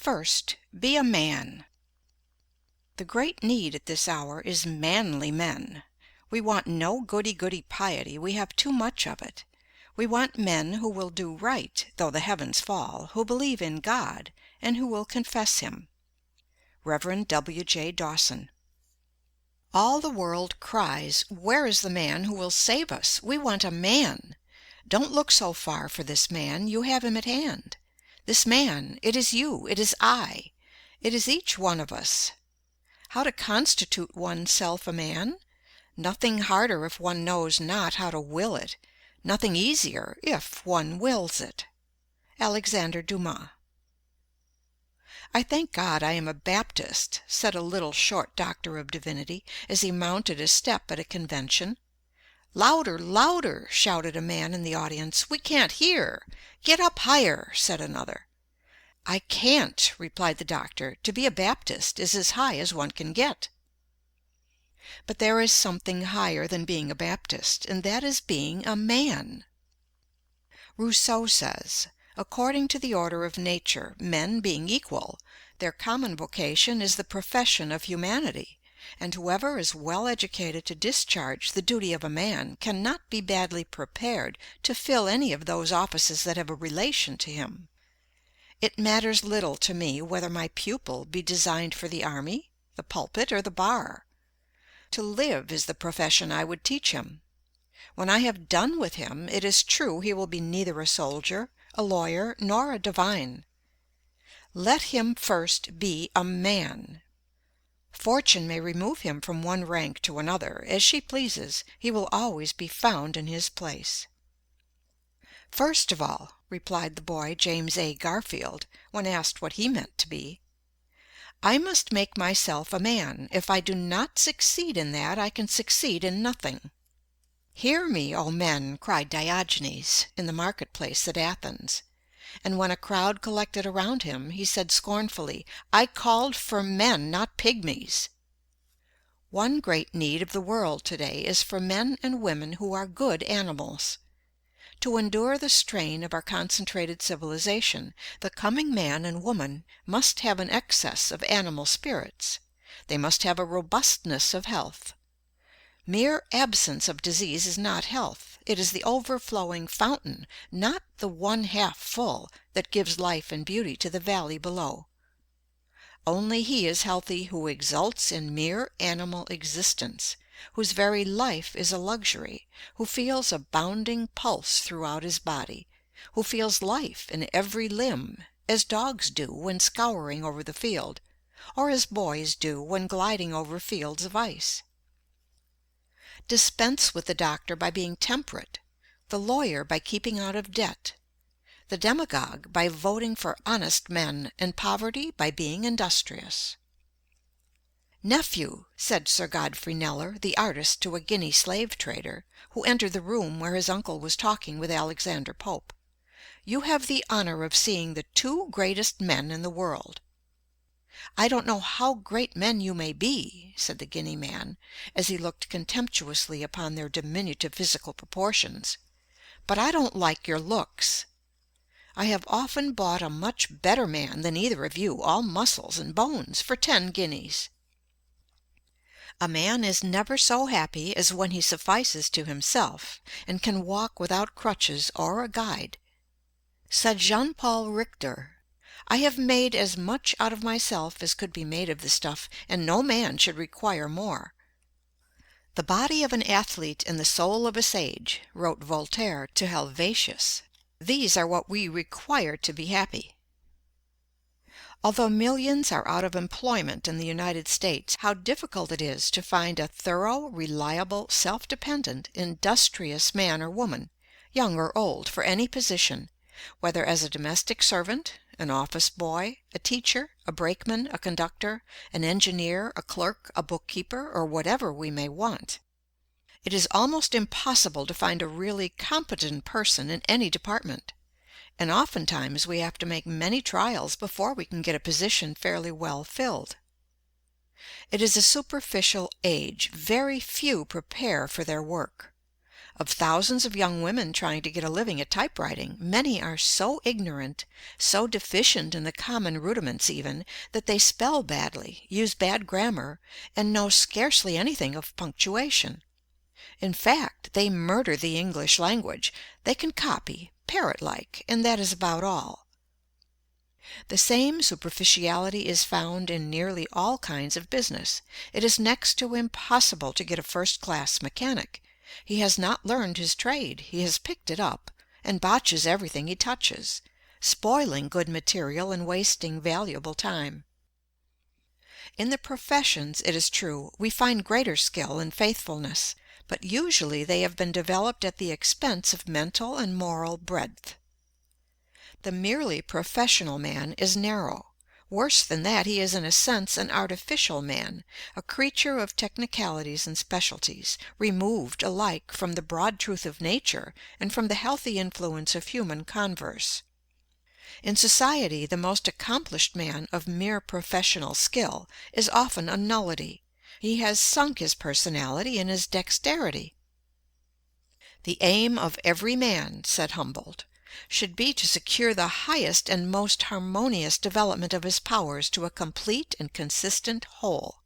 First, be a man. The great need at this hour is manly men. We want no goody-goody piety, we have too much of it. We want men who will do right, though the heavens fall, who believe in God, and who will confess Him. Rev. W.J. Dawson. All the world cries, "Where is the man who will save us? We want a man." Don't look so far for this man, you have him at hand. This man, it is you, it is I, it is each one of us. How to constitute oneself a man? Nothing harder if one knows not how to will it, nothing easier if one wills it. Alexander Dumas. "I thank God I am a Baptist," said a little short doctor of divinity, as he mounted a step at a convention. "Louder, louder!" shouted a man in the audience. "We can't hear." "Get up higher," said another. "I can't," replied the doctor. "To be a Baptist is as high as one can get." But there is something higher than being a Baptist, and that is being a man. Rousseau says, "According to the order of nature, men being equal, their common vocation is the profession of humanity, and whoever is well educated to discharge the duty of a man cannot be badly prepared to fill any of those offices that have a relation to him. It matters little to me whether my pupil be designed for the army, the pulpit, or the bar. To live is the profession I would teach him. When I have done with him, it is true he will be neither a soldier, a lawyer, nor a divine. Let him first be a man. Fortune may remove him from one rank to another, as she pleases, he will always be found in his place." "First of all," replied the boy James A. Garfield, when asked what he meant to be, "I must make myself a man. If I do not succeed in that, I can succeed in nothing." "Hear me, O men!" cried Diogenes in the marketplace at Athens. And when a crowd collected around him, he said scornfully, "I called for men, not pygmies." One great need of the world today is for men and women who are good animals. To endure the strain of our concentrated civilization, the coming man and woman must have an excess of animal spirits. They must have a robustness of health. Mere absence of disease is not health. It is the overflowing fountain, not the one half full, that gives life and beauty to the valley below. Only he is healthy who exults in mere animal existence, whose very life is a luxury, who feels a bounding pulse throughout his body, who feels life in every limb, as dogs do when scouring over the field, or as boys do when gliding over fields of ice. Dispense with the doctor by being temperate, the lawyer by keeping out of debt, the demagogue by voting for honest men, and poverty by being industrious. "Nephew," said Sir Godfrey Kneller, the artist, to a Guinea slave trader, who entered the room where his uncle was talking with Alexander Pope, "you have the honor of seeing the two greatest men in the world." "I don't know how great men you may be," said the Guinea man, as he looked contemptuously upon their diminutive physical proportions, "but I don't like your looks. I have often bought a much better man than either of you, all muscles and bones, for 10 guineas. A man is never so happy as when he suffices to himself, and can walk without crutches or a guide. Said Jean Paul Richter, "I have made as much out of myself as could be made of the stuff, and no man should require more." "The body of an athlete and the soul of a sage," wrote Voltaire to Helvetius. "These are what we require to be happy." Although millions are out of employment in the United States, how difficult it is to find a thorough, reliable, self-dependent, industrious man or woman, young or old, for any position, whether as a domestic servant, an office boy, a teacher, a brakeman, a conductor, an engineer, a clerk, a bookkeeper, or whatever we may want. It is almost impossible to find a really competent person in any department, and oftentimes we have to make many trials before we can get a position fairly well filled. It is a superficial age. Very few prepare for their work. Of thousands of young women trying to get a living at typewriting, many are so ignorant, so deficient in the common rudiments even, that they spell badly, use bad grammar, and know scarcely anything of punctuation. In fact, they murder the English language. They can copy, parrot-like, and that is about all. The same superficiality is found in nearly all kinds of business. It is next to impossible to get a first-class mechanic. He has not learned his trade, he has picked it up, and botches everything he touches, spoiling good material and wasting valuable time. In the professions, it is true, we find greater skill and faithfulness, but usually they have been developed at the expense of mental and moral breadth. The merely professional man is narrow. Worse than that, he is in a sense an artificial man, a creature of technicalities and specialties, removed alike from the broad truth of nature and from the healthy influence of human converse. In society, the most accomplished man of mere professional skill is often a nullity. He has sunk his personality in his dexterity. "The aim of every man," said Humboldt, "should be to secure the highest and most harmonious development of his powers to a complete and consistent whole."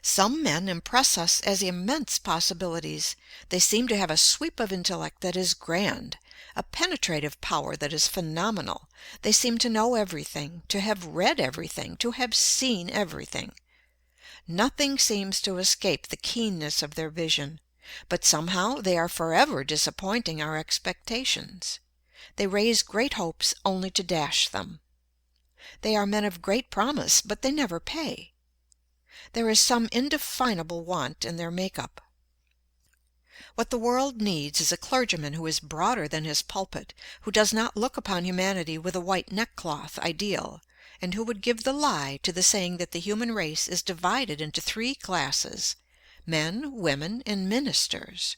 Some men impress us as immense possibilities. They seem to have a sweep of intellect that is grand, a penetrative power that is phenomenal. They seem to know everything, to have read everything, to have seen everything. Nothing seems to escape the keenness of their vision, but somehow they are forever disappointing our expectations. They raise great hopes only to dash them. They are men of great promise, but they never pay. There is some indefinable want in their make-up. What the world needs is a clergyman who is broader than his pulpit, who does not look upon humanity with a white neckcloth ideal, and who would give the lie to the saying that the human race is divided into three classes: men, women, and ministers.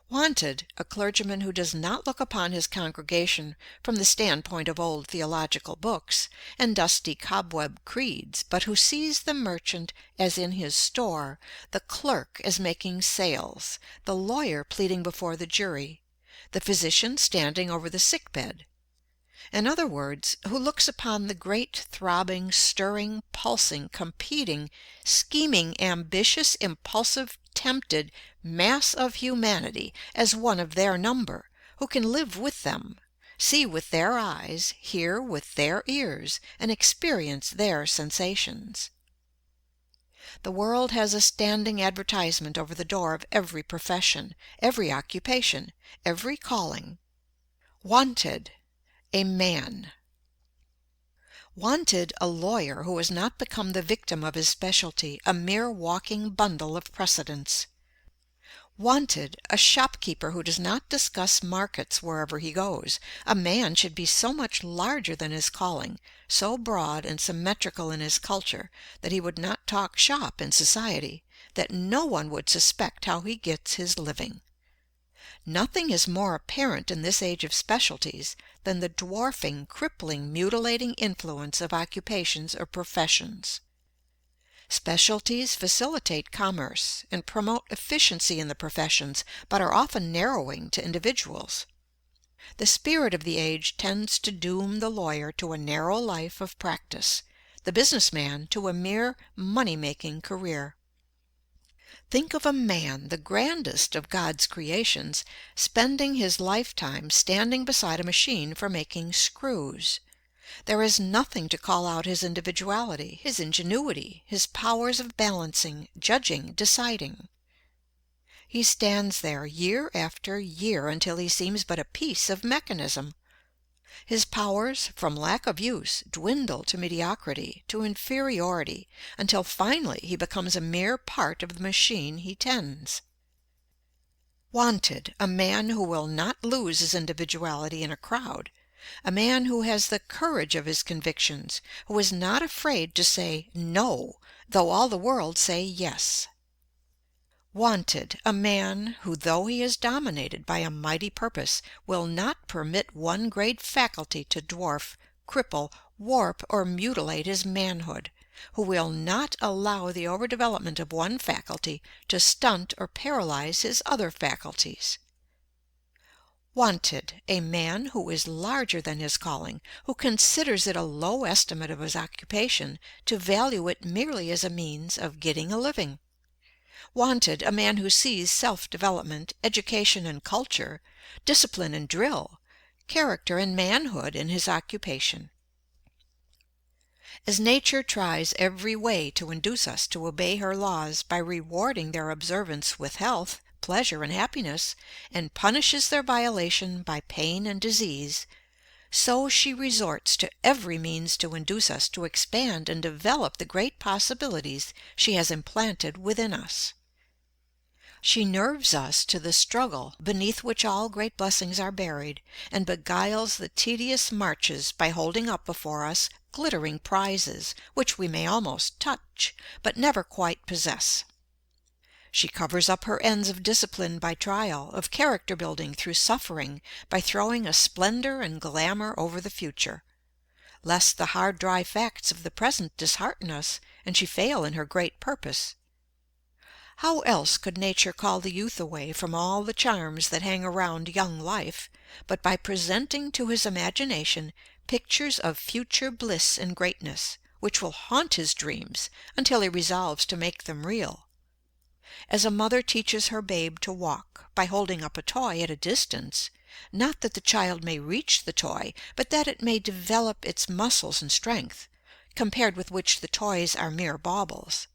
Wanted, a clergyman who does not look upon his congregation from the standpoint of old theological books and dusty cobweb creeds, but who sees the merchant as in his store, the clerk as making sales, the lawyer pleading before the jury, the physician standing over the sick bed. In other words, who looks upon the great, throbbing, stirring, pulsing, competing, scheming, ambitious, impulsive, tempted mass of humanity as one of their number, who can live with them, see with their eyes, hear with their ears, and experience their sensations. The world has a standing advertisement over the door of every profession, every occupation, every calling: "Wanted, a man." Wanted, a lawyer who has not become the victim of his specialty, a mere walking bundle of precedents. Wanted, a shopkeeper who does not discuss markets wherever he goes. A man should be so much larger than his calling, so broad and symmetrical in his culture, that he would not talk shop in society, that no one would suspect how he gets his living. Nothing is more apparent in this age of specialties than the dwarfing, crippling, mutilating influence of occupations or professions. Specialties facilitate commerce and promote efficiency in the professions, but are often narrowing to individuals. The spirit of the age tends to doom the lawyer to a narrow life of practice, the business man to a mere money-making career. Think of a man, the grandest of God's creations, spending his lifetime standing beside a machine for making screws. There is nothing to call out his individuality, his ingenuity, his powers of balancing, judging, deciding. He stands there year after year until he seems but a piece of mechanism. His powers, from lack of use, dwindle to mediocrity, to inferiority, until finally he becomes a mere part of the machine he tends. Wanted, a man who will not lose his individuality in a crowd, a man who has the courage of his convictions, who is not afraid to say "no," though all the world say "yes." Wanted, a man who, though he is dominated by a mighty purpose, will not permit one great faculty to dwarf, cripple, warp, or mutilate his manhood, who will not allow the overdevelopment of one faculty to stunt or paralyze his other faculties. Wanted, a man who is larger than his calling, who considers it a low estimate of his occupation to value it merely as a means of getting a living. Wanted, a man who sees self-development, education and culture, discipline and drill, character and manhood in his occupation. As nature tries every way to induce us to obey her laws by rewarding their observance with health, pleasure and happiness, and punishes their violation by pain and disease, so she resorts to every means to induce us to expand and develop the great possibilities she has implanted within us. She nerves us to the struggle beneath which all great blessings are buried, and beguiles the tedious marches by holding up before us glittering prizes which we may almost touch, but never quite possess. She covers up her ends of discipline by trial, of character building through suffering, by throwing a splendor and glamour over the future, lest the hard dry facts of the present dishearten us and she fail in her great purpose. How else could nature call the youth away from all the charms that hang around young life, but by presenting to his imagination pictures of future bliss and greatness, which will haunt his dreams until he resolves to make them real? As a mother teaches her babe to walk by holding up a toy at a distance, not that the child may reach the toy, but that it may develop its muscles and strength, compared with which the toys are mere baubles.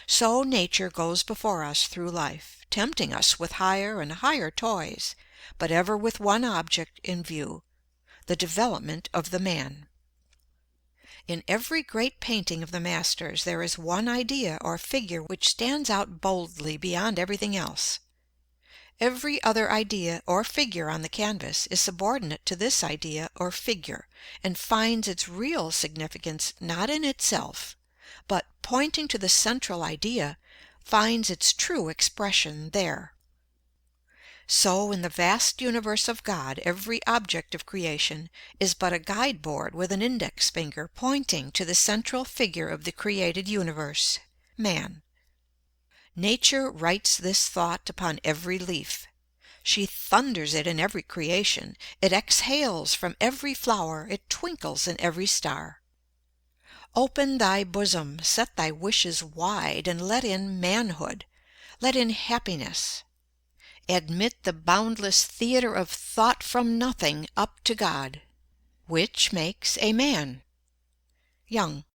So nature goes before us through life, tempting us with higher and higher toys, but ever with one object in view, the development of the man. In every great painting of the masters there is one idea or figure which stands out boldly beyond everything else. Every other idea or figure on the canvas is subordinate to this idea or figure, and finds its real significance not in itself, but, pointing to the central idea, finds its true expression there. So in the vast universe of God every object of creation is but a guide board with an index finger pointing to the central figure of the created universe, man. Nature writes this thought upon every leaf. She thunders it in every creation. It exhales from every flower. It twinkles in every star. Open thy bosom, set thy wishes wide, and let in manhood, let in happiness. Admit the boundless theater of thought from nothing up to God, which makes a man. Young.